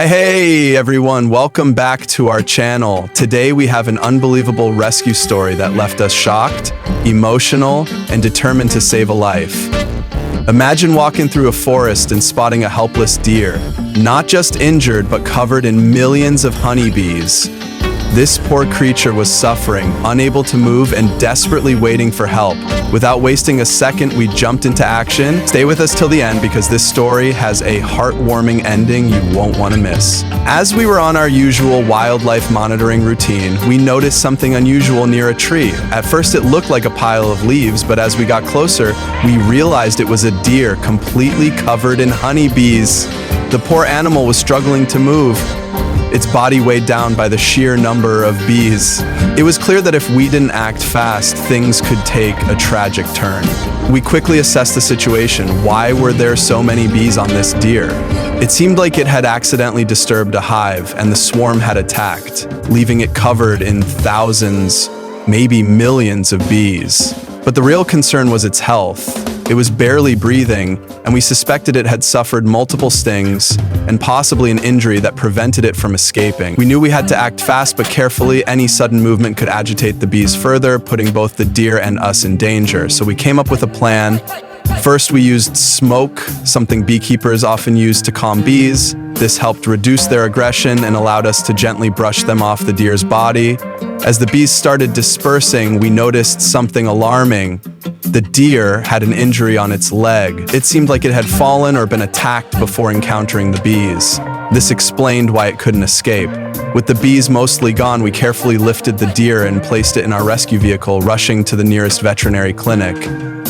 Hey everyone, welcome back to our channel. Today we have an unbelievable rescue story that left us shocked, emotional, and determined to save a life. Imagine walking through a forest and spotting a helpless deer, not just injured but covered in millions of honeybees. This poor creature was suffering, unable to move, and desperately waiting for help. Without wasting a second, we jumped into action. Stay with us till the end because this story has a heartwarming ending you won't want to miss. As we were on our usual wildlife monitoring routine, we noticed something unusual near a tree. At first it looked like a pile of leaves, but as we got closer, we realized it was a deer completely covered in honeybees. The poor animal was struggling to move, its body weighed down by the sheer number of bees. It was clear that if we didn't act fast, things could take a tragic turn. We quickly assessed the situation. Why were there so many bees on this deer? It seemed like it had accidentally disturbed a hive, and the swarm had attacked, leaving it covered in thousands, maybe millions of bees. But the real concern was its health. It was barely breathing, and we suspected it had suffered multiple stings and possibly an injury that prevented it from escaping. We knew we had to act fast but carefully. Any sudden movement could agitate the bees further, putting both the deer and us in danger. So we came up with a plan. First, we used smoke, something beekeepers often use to calm bees. This helped reduce their aggression and allowed us to gently brush them off the deer's body. As the bees started dispersing, we noticed something alarming. The deer had an injury on its leg. It seemed like it had fallen or been attacked before encountering the bees. This explained why it couldn't escape. With the bees mostly gone, we carefully lifted the deer and placed it in our rescue vehicle, rushing to the nearest veterinary clinic.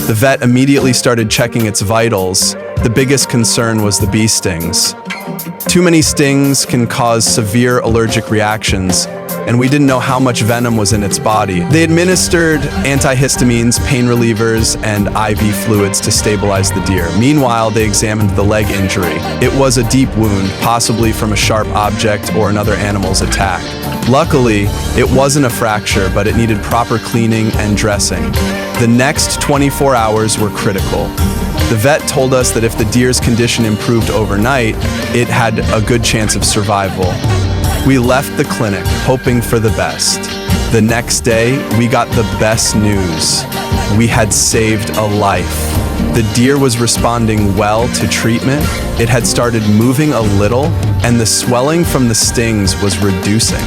The vet immediately started checking its vitals. The biggest concern was the bee stings. Too many stings can cause severe allergic reactions, and we didn't know how much venom was in its body. They administered antihistamines, pain relievers, and IV fluids to stabilize the deer. Meanwhile, they examined the leg injury. It was a deep wound, possibly from a sharp object or another animal's attack. Luckily, it wasn't a fracture, but it needed proper cleaning and dressing. The next 24 hours were critical. The vet told us that if the deer's condition improved overnight, it had a good chance of survival. We left the clinic, hoping for the best. The next day, we got the best news. We had saved a life. The deer was responding well to treatment. It had started moving a little, and the swelling from the stings was reducing.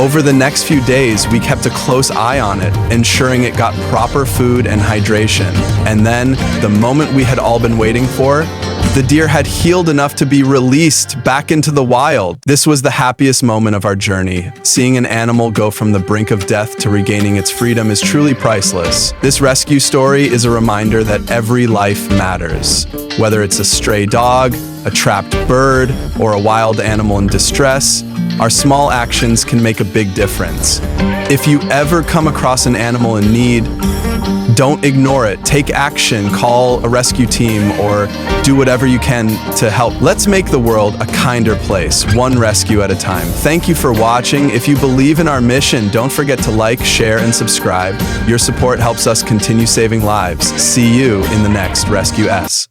Over the next few days, we kept a close eye on it, ensuring it got proper food and hydration. And then, the moment we had all been waiting for, the deer had healed enough to be released back into the wild. This was the happiest moment of our journey. Seeing an animal go from the brink of death to regaining its freedom is truly priceless. This rescue story is a reminder that every life matters. Whether it's a stray dog, a trapped bird, or a wild animal in distress, our small actions can make a big difference. If you ever come across an animal in need, don't ignore it. Take action, call a rescue team, or do whatever you can to help. Let's make the world a kinder place, one rescue at a time. Thank you for watching. If you believe in our mission, don't forget to like, share, and subscribe. Your support helps us continue saving lives. See you in the next Rescue S.